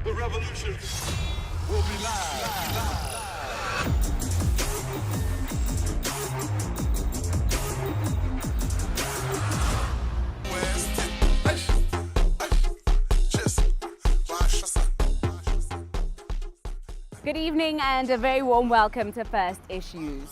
The revolution will be live. Good evening and a very warm welcome to First Issues.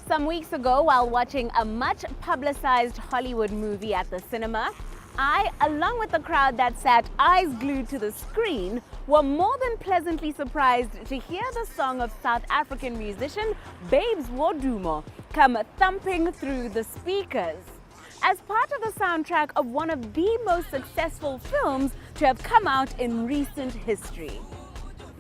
Some weeks ago, while watching a much publicized Hollywood movie at the cinema, I, along with the crowd that sat eyes glued to the screen, were more than pleasantly surprised to hear the song of South African musician Babes Wodumo come thumping through the speakers. As part of the soundtrack of one of the most successful films to have come out in recent history.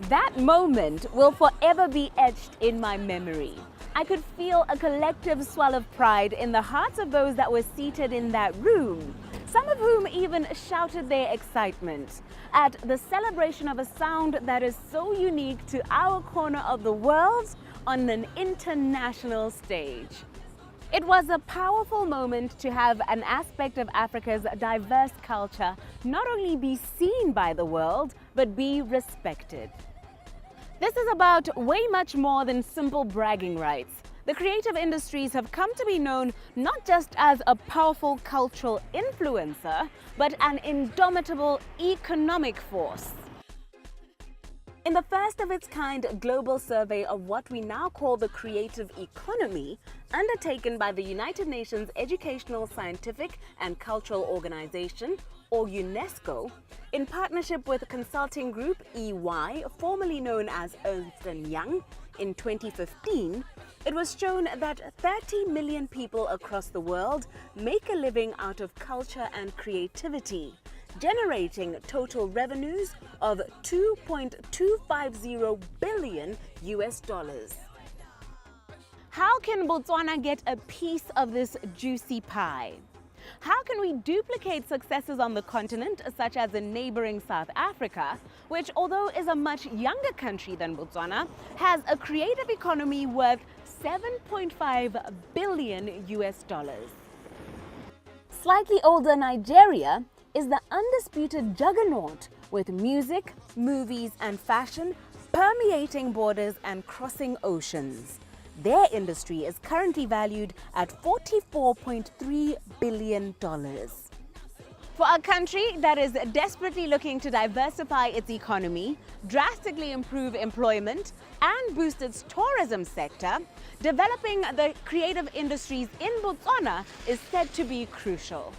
That moment will forever be etched in my memory. I could feel a collective swell of pride in the hearts of those that were seated in that room, some of whom even shouted their excitement at the celebration of a sound that is so unique to our corner of the world on an international stage. It was a powerful moment to have an aspect of Africa's diverse culture not only be seen by the world, but be respected. This is about way much more than simple bragging rights. The creative industries have come to be known not just as a powerful cultural influencer, but an indomitable economic force. In the first of its kind global survey of what we now call the creative economy, undertaken by the United Nations Educational, Scientific and Cultural Organization, or UNESCO, in partnership with consulting group EY, formerly known as Ernst & Young, in 2015, it was shown that 30 million people across the world make a living out of culture and creativity, generating total revenues of $2.250 billion. How can Botswana get a piece of this juicy pie? How can we duplicate successes on the continent, such as in neighboring South Africa, which, although is a much younger country than Botswana, has a creative economy worth $7.5 billion? Slightly older Nigeria is the undisputed juggernaut, with music, movies and fashion permeating borders and crossing oceans. Their industry is currently valued at $44.3 billion. For a country that is desperately looking to diversify its economy, drastically improve employment, and boost its tourism sector, developing the creative industries in Botswana is said to be crucial.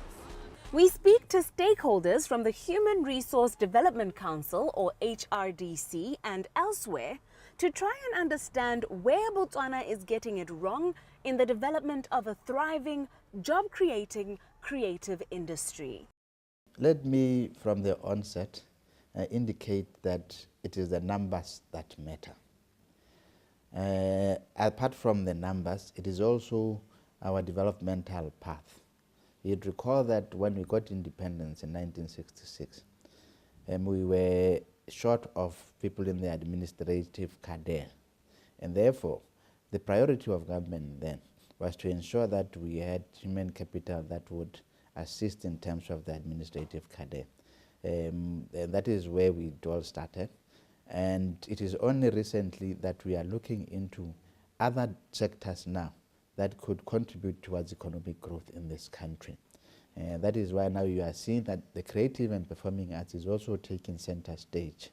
We speak to stakeholders from the Human Resource Development Council, or HRDC, and elsewhere to try and understand where Botswana is getting it wrong in the development of a thriving, job-creating creative industry. Let me, from the onset, indicate that it is the numbers that matter. Apart from the numbers, it is also our developmental path. You'd recall that when we got independence in 1966, we were short of people in the administrative cadre, and therefore the priority of government then was to ensure that we had human capital that would assist in terms of the administrative cadre. And that is where we all started, and it is only recently that we are looking into other sectors now that could contribute towards economic growth in this country. That is why now you are seeing that the creative and performing arts is also taking center stage.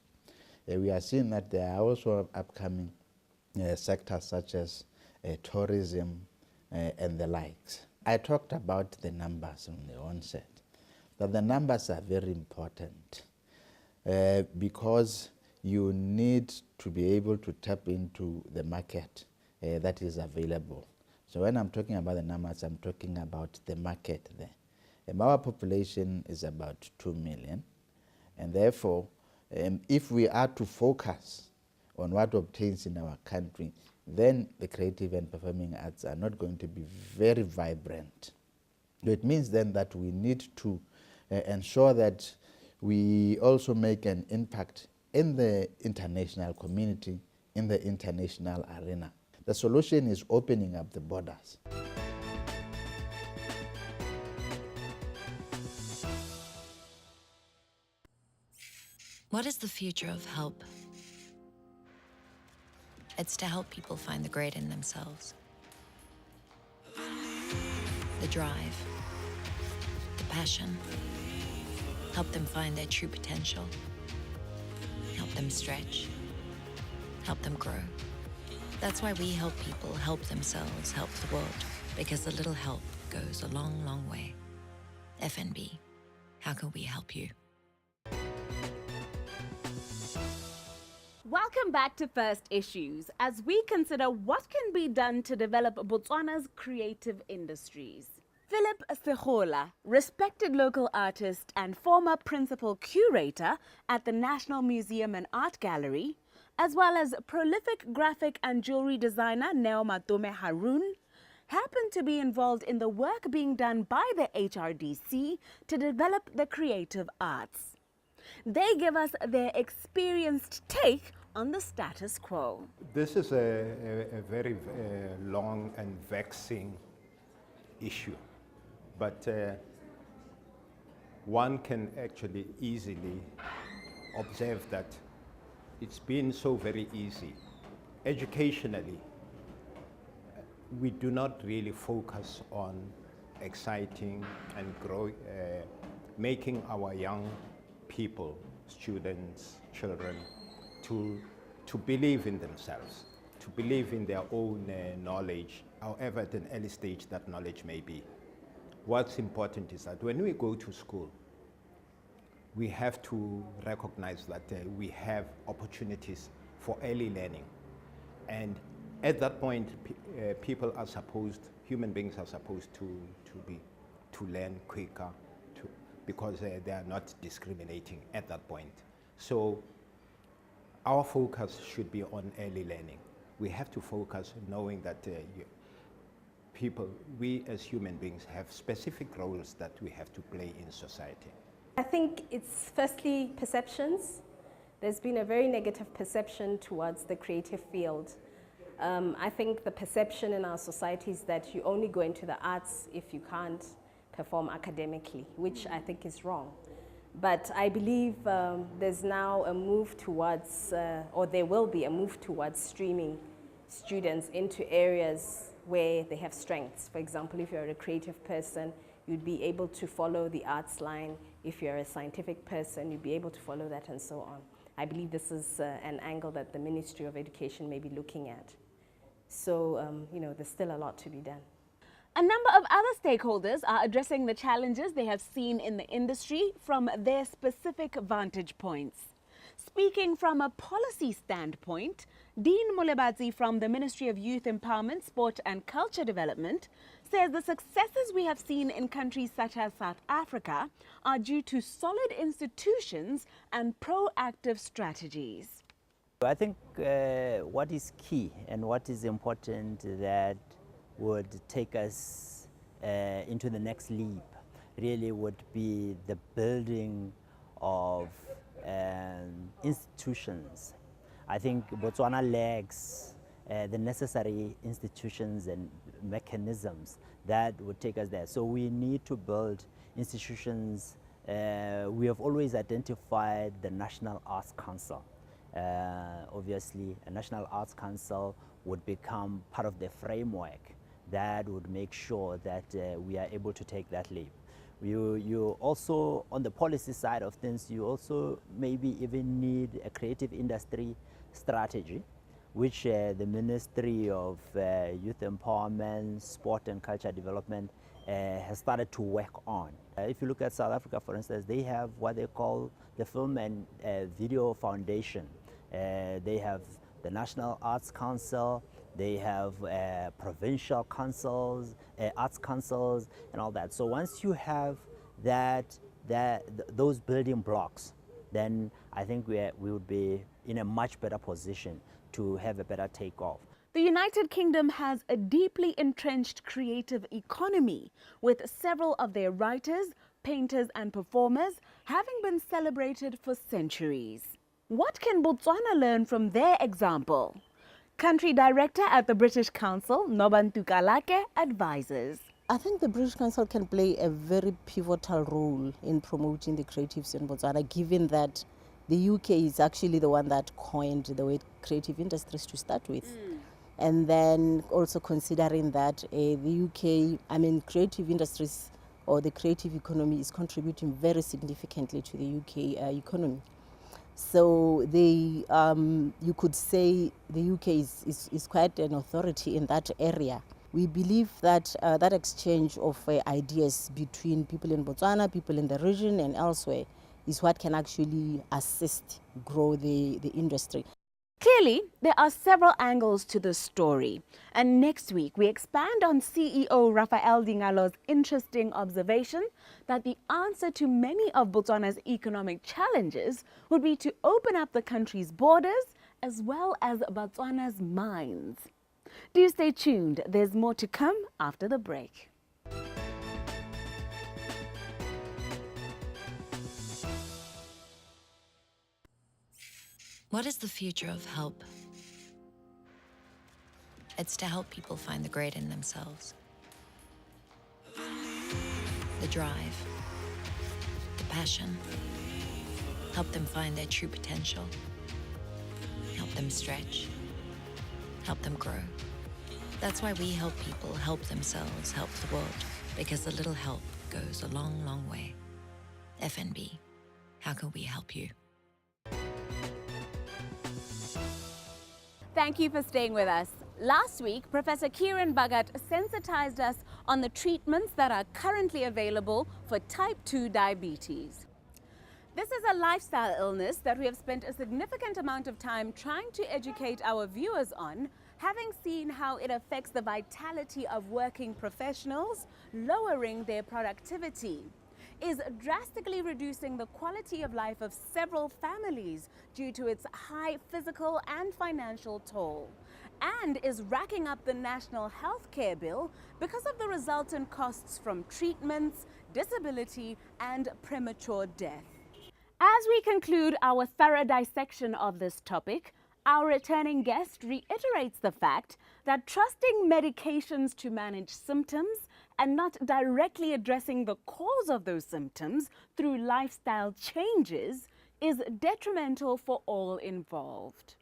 We are seeing that there are also upcoming sectors such as tourism and the likes. I talked about the numbers on the onset, but the numbers are very important because you need to be able to tap into the market that is available. So when I'm talking about the numbers, I'm talking about the market there. Our population is about 2 million, and therefore, if we are to focus on what obtains in our country, then the creative and performing arts are not going to be very vibrant. It means then that we need to ensure that we also make an impact in the international community, in the international arena. The solution is opening up the borders. What is the future of help? It's to help people find the great in themselves. The drive, the passion. Help them find their true potential. Help them stretch. Help them grow. That's why we help people help themselves, help the world, because a little help goes a long, long way. FNB, how can we help you? Welcome back to First Issues, as we consider what can be done to develop Botswana's creative industries. Philip Segola, respected local artist and former principal curator at the National Museum and Art Gallery, as well as prolific graphic and jewelry designer Neo Matome Haroon, happened to be involved in the work being done by the HRDC to develop the creative arts. They give us their experienced take on the status quo. This is a very long and vexing issue, but one can actually easily observe that it's been so very easy. Educationally, we do not really focus on exciting and making our young people, students, children, to believe in themselves, to believe in their own knowledge, however at an early stage that knowledge may be. What's important is that when we go to school, we have to recognize that we have opportunities for early learning. And at that point, human beings are supposed to learn quicker, because they are not discriminating at that point. So our focus should be on early learning. We have to focus knowing that we as human beings have specific roles that we have to play in society. I think it's firstly perceptions. There's been a very negative perception towards the creative field. I think the perception in our society is that you only go into the arts if you can't perform academically, which I think is wrong. But I believe there's now a move towards, or there will be a move towards streaming students into areas where they have strengths. For example, if you're a creative person, you'd be able to follow the arts line. If you're a scientific person, you'd be able to follow that, and so on. I believe this is an angle that the Ministry of Education may be looking at. So, there's still a lot to be done. A number of other stakeholders are addressing the challenges they have seen in the industry from their specific vantage points. Speaking from a policy standpoint, Dean Mulebatsi from the Ministry of Youth Empowerment, Sport and Culture Development says the successes we have seen in countries such as South Africa are due to solid institutions and proactive strategies. I think what is key and what is important that would take us into the next leap really would be the building of institutions. I think Botswana lacks the necessary institutions and mechanisms that would take us there. So we need to build institutions. We have always identified the National Arts Council. Obviously, a National Arts Council would become part of the framework that would make sure that we are able to take that leap. You also, on the policy side of things, you also maybe even need a creative industry strategy, which the Ministry of Youth Empowerment, Sport and Culture Development has started to work on. If you look at South Africa, for instance, they have what they call the Film and Video Foundation. They have the National Arts Council, they have provincial councils, arts councils, and all that. So once you have those building blocks, then I think we would be in a much better position to have a better takeoff. The United Kingdom has a deeply entrenched creative economy, with several of their writers, painters and performers having been celebrated for centuries. What can Botswana learn from their example? Country Director at the British Council, Nobantu Kalake, advises. I think the British Council can play a very pivotal role in promoting the creatives in Botswana, given that the UK is actually the one that coined the word creative industries to start with. And then also considering that the UK, I mean, creative industries or the creative economy is contributing very significantly to the UK economy. So you could say the UK is quite an authority in that area. We believe that that exchange of ideas between people in Botswana, people in the region and elsewhere is what can actually assist grow the industry. Clearly, there are several angles to this story. And next week, we expand on CEO Raphael Dingalo's interesting observation that the answer to many of Botswana's economic challenges would be to open up the country's borders as well as Botswana's mines. Do stay tuned. There's more to come after the break. What is the future of help? It's to help people find the great in themselves. The drive, the passion. Help them find their true potential. Help them stretch. Help them grow. That's why we help people help themselves, help the world. Because a little help goes a long, long way. FNB, how can we help you? Thank you for staying with us. Last week, Professor Kieran Bhagat sensitized us on the treatments that are currently available for type 2 diabetes. This is a lifestyle illness that we have spent a significant amount of time trying to educate our viewers on, having seen how it affects the vitality of working professionals, lowering their productivity, is drastically reducing the quality of life of several families due to its high physical and financial toll, and is racking up the national health care bill because of the resultant costs from treatments, disability, and premature death. As we conclude our thorough dissection of this topic, our returning guest reiterates the fact that trusting medications to manage symptoms and not directly addressing the cause of those symptoms through lifestyle changes is detrimental for all involved.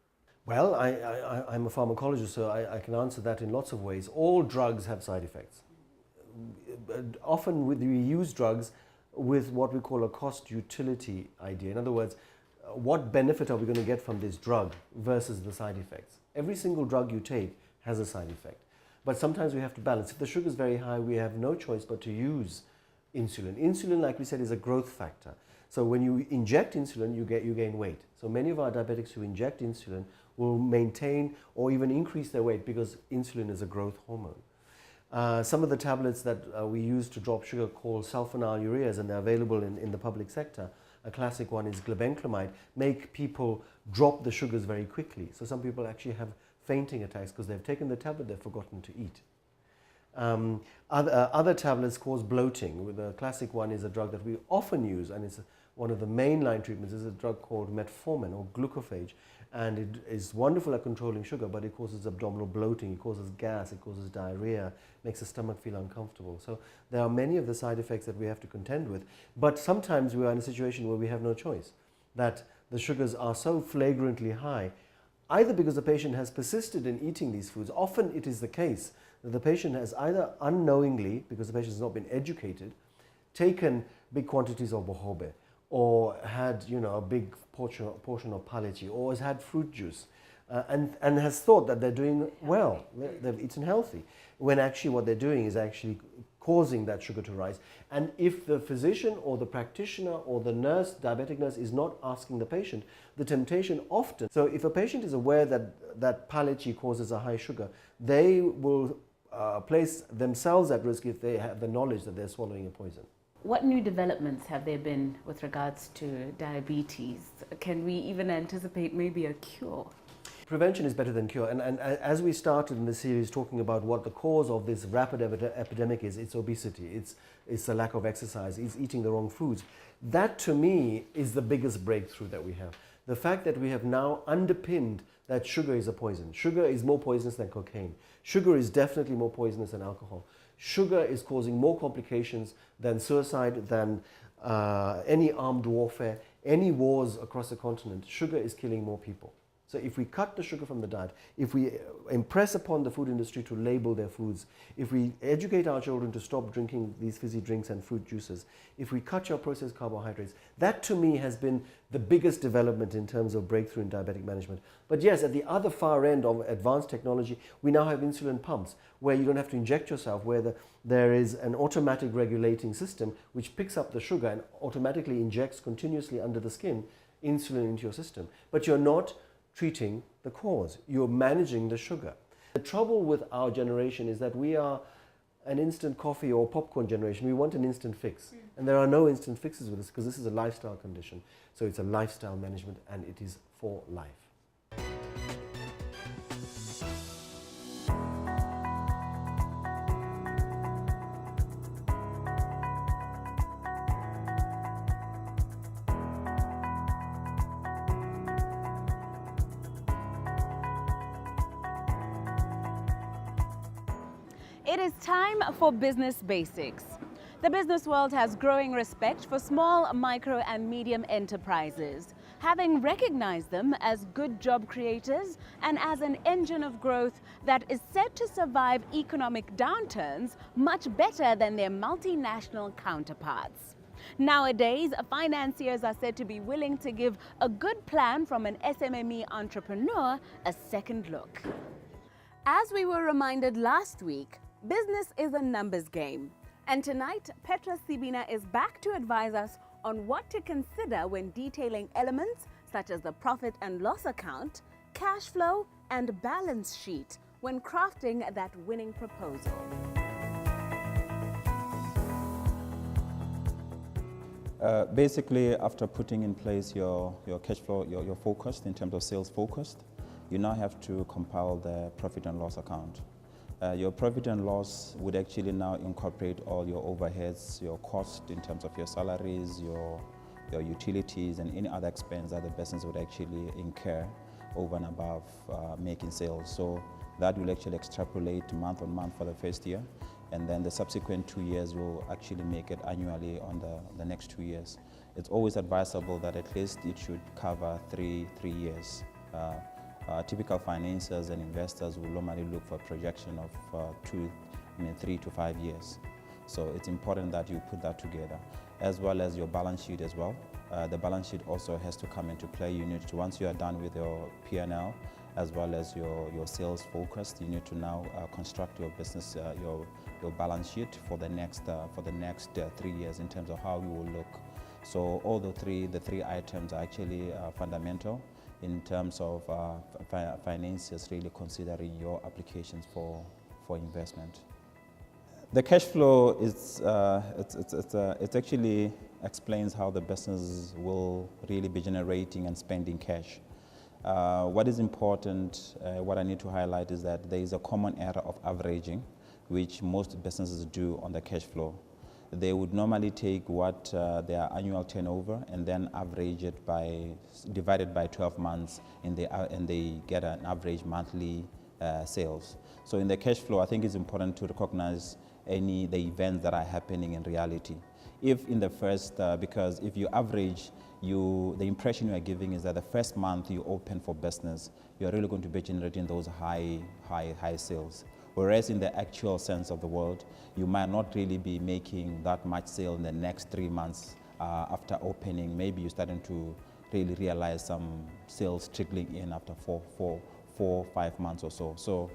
Well, I'm a pharmacologist, so I can answer that in lots of ways. All drugs have side effects. Often we use drugs with what we call a cost-utility idea. In other words, what benefit are we going to get from this drug versus the side effects? Every single drug you take has a side effect. But sometimes we have to balance. If the sugar is very high, we have no choice but to use insulin. Insulin, like we said, is a growth factor. So when you inject insulin, you gain weight. So many of our diabetics who inject insulin will maintain or even increase their weight because insulin is a growth hormone. Some of the tablets that we use to drop sugar called sulfonylureas, and they're available in the public sector. A classic one is glibenclamide, make people drop the sugars very quickly. So some people actually have fainting attacks because they've taken the tablet, they've forgotten to eat. Other tablets cause bloating. The classic one is a drug that we often use, and it's one of the mainline treatments is a drug called metformin or glucophage, and it is wonderful at controlling sugar, but it causes abdominal bloating, it causes gas, it causes diarrhea, makes the stomach feel uncomfortable. So there are many of the side effects that we have to contend with, but sometimes we are in a situation where we have no choice, that the sugars are so flagrantly high, either because the patient has persisted in eating these foods. Often it is the case that the patient has either unknowingly, because the patient has not been educated, taken big quantities of bohobe, or had a big portion of palechi, or has had fruit juice, and has thought that they're doing well, they've eaten healthy, when actually what they're doing is actually causing that sugar to rise. And if the physician or the practitioner or the nurse, diabetic nurse, is not asking the patient, the temptation often, so if a patient is aware that palechi causes a high sugar, they will place themselves at risk if they have the knowledge that they're swallowing a poison. What new developments have there been with regards to diabetes? Can we even anticipate maybe a cure? Prevention is better than cure. And as we started in the series talking about what the cause of this rapid epidemic is, it's obesity, it's a lack of exercise, it's eating the wrong foods. That to me is the biggest breakthrough that we have. The fact that we have now underpinned that sugar is a poison. Sugar is more poisonous than cocaine. Sugar is definitely more poisonous than alcohol. Sugar is causing more complications than suicide, than any armed warfare, any wars across the continent, sugar is killing more people. So if we cut the sugar from the diet, if we impress upon the food industry to label their foods, if we educate our children to stop drinking these fizzy drinks and fruit juices, if we cut your processed carbohydrates, that to me has been the biggest development in terms of breakthrough in diabetic management. But yes, at the other far end of advanced technology, we now have insulin pumps where you don't have to inject yourself, where there is an automatic regulating system which picks up the sugar and automatically injects continuously under the skin insulin into your system. But you're not treating the cause, you're managing the sugar. The trouble with our generation is that we are an instant coffee or popcorn generation. We want an instant fix. And there are no instant fixes with this because this is a lifestyle condition. So it's a lifestyle management and it is for life. It is time for business basics. The business world has growing respect for small, micro and medium enterprises, having recognized them as good job creators and as an engine of growth that is set to survive economic downturns much better than their multinational counterparts. Nowadays, financiers are said to be willing to give a good plan from an SMME entrepreneur a second look. As we were reminded last week, business is a numbers game. And tonight, Petra Sibina is back to advise us on what to consider when detailing elements such as the profit and loss account, cash flow, and balance sheet when crafting that winning proposal. Basically, after putting in place your cash flow, your focus in terms of sales focused, you now have to compile the profit and loss account. Your profit and loss would actually now incorporate all your overheads, your cost in terms of your salaries, your utilities, and any other expense that the business would actually incur over and above making sales. So that will actually extrapolate month on month for the first year, and then the subsequent 2 years will actually make it annually on the next 2 years. It's always advisable that at least it should cover three years. Typical financiers and investors will normally look for a projection of 3 to 5 years. So it's important that you put that together, as well as your balance sheet as well. The balance sheet also has to come into play. You need to, once you are done with your P&L, as well as your sales focus, you need to now construct your business, your balance sheet for the next 3 years in terms of how you will look. So all the three items are actually fundamental in terms of finances really considering your applications for investment. The cash flow is it actually explains how the business will really be generating and spending cash. What is important, what I need to highlight is that there is a common error of averaging, which most businesses do on the cash flow. They would normally take what their annual turnover and then average it divided by 12 months, and they get an average monthly sales. So in the cash flow, I think it's important to recognize the events that are happening in reality. If in the first, because if you average, the impression you are giving is that the first month you open for business, you're really going to be generating those high sales. Whereas in the actual sense of the word, you might not really be making that much sale in the next 3 months after opening. Maybe you're starting to really realize some sales trickling in after 4-5 months or so. So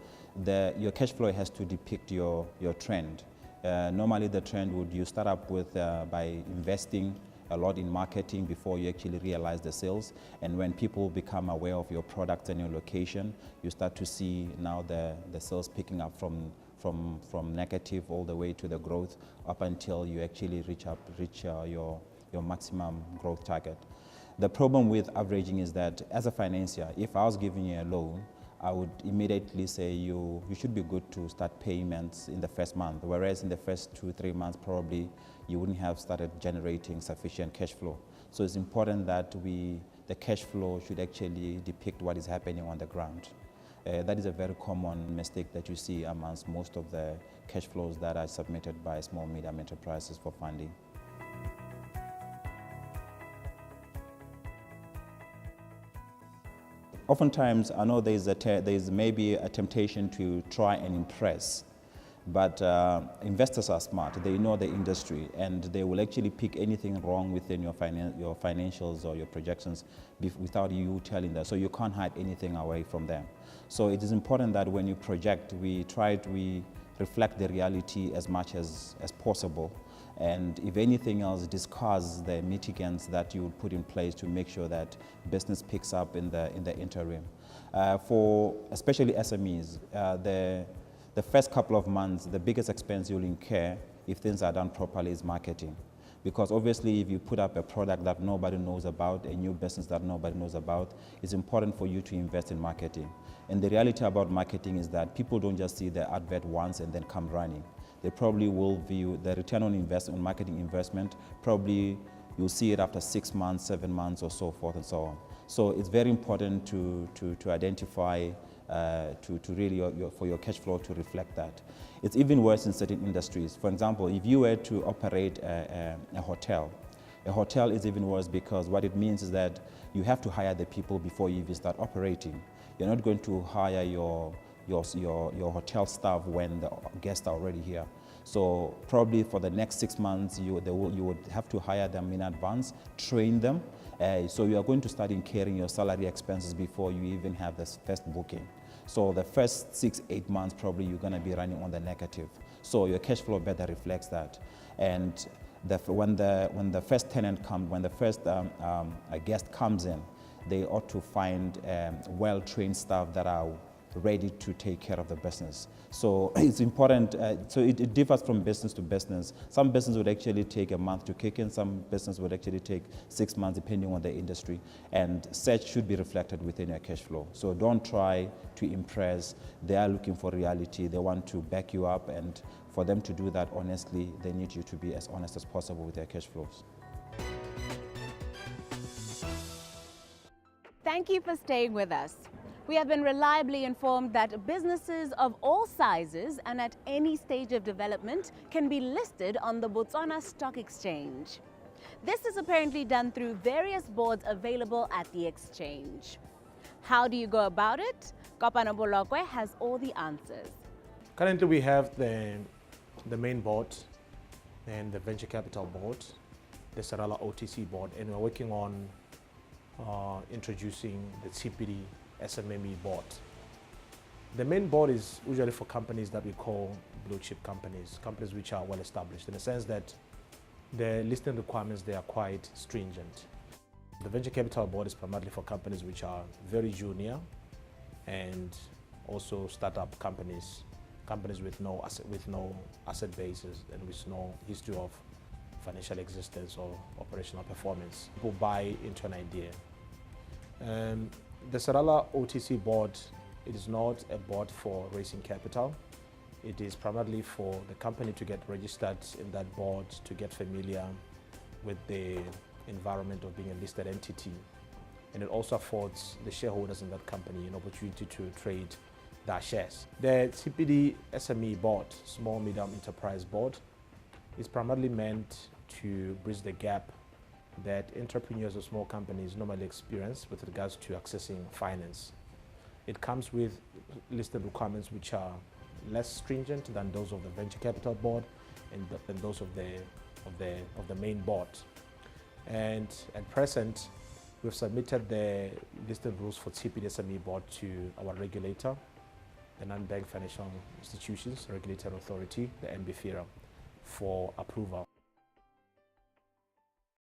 your cash flow has to depict your trend. Normally the trend would, you start up with by investing a lot in marketing before you actually realize the sales. And when people become aware of your product and your location, you start to see now the sales picking up from negative all the way to the growth up until you actually reach your maximum growth target. The problem with averaging is that as a financier, if I was giving you a loan, I would immediately say you should be good to start payments in the first month, whereas in the first 2-3 months probably you wouldn't have started generating sufficient cash flow. So it's important that the cash flow should actually depict what is happening on the ground. That is a very common mistake that you see amongst most of the cash flows that are submitted by small medium enterprises for funding. oftentimes I know there's maybe a temptation to try and impress, but investors are smart. They know the industry, and they will actually pick anything wrong within your financials or your projections without you telling them. So you can't hide anything away from them. So it is important that when you project, we reflect the reality as much as possible. And if anything else, discuss the mitigants that you would put in place to make sure that business picks up in the interim. For especially SMEs, the first couple of months, the biggest expense you'll incur if things are done properly is marketing. Because obviously if you put up a product that nobody knows about, a new business that nobody knows about, it's important for you to invest in marketing. And the reality about marketing is that people don't just see the advert once and then come running. They probably will view the return on investment, marketing investment, probably you'll see it after 6 months, 7 months or so forth and so on. So it's very important to identify, to really for your cash flow to reflect that. It's even worse in certain industries. For example, if you were to operate a hotel is even worse because what it means is that you have to hire the people before you even start operating. You're not going to hire your hotel staff when the guests are already here. So probably for the next 6 months, you would have to hire them in advance, train them. So you are going to start incurring your salary expenses before you even have this first booking. So the first 6-8 months, probably you're going to be running on the negative. So your cash flow better reflects that. And when the first tenant comes, when the first guest comes in, they ought to find well-trained staff that are ready to take care of the business. So it's important, so it differs from business to business. Some business would actually take a month to kick in, some business would actually take 6 months depending on the industry, and such should be reflected within your cash flow. So don't try to impress. They are looking for reality, they want to back you up, and for them to do that honestly, they need you to be as honest as possible with their cash flows. Thank you for staying with us. We have been reliably informed that businesses of all sizes and at any stage of development can be listed on the Botswana Stock Exchange. This is apparently done through various boards available at the exchange. How do you go about it? Kopano Bolokwe has all the answers. Currently we have the main board and the venture capital board, the Sarala OTC board, and we're working on introducing the HRDCCreative board. The main board is usually for companies that we call blue chip companies, companies which are well established in the sense that the listing requirements, they are quite stringent. The venture capital board is primarily for companies which are very junior and also startup companies, companies with no asset bases and with no history of financial existence or operational performance. People buy into an idea. The Sarala OTC board, it is not a board for raising capital. It is primarily for the company to get registered in that board, to get familiar with the environment of being a listed entity. And it also affords the shareholders in that company an opportunity to trade their shares. The HRDCCreative board, Small Medium Enterprise Board, is primarily meant to bridge the gap that entrepreneurs or small companies normally experience with regards to accessing finance. It comes with listed requirements which are less stringent than those of the venture capital board and those of the main board. And at present, we've submitted the listed rules for HRDCCreative board to our regulator, the Non-Bank Financial Institutions Regulatory Authority, the NBFIRA, for approval.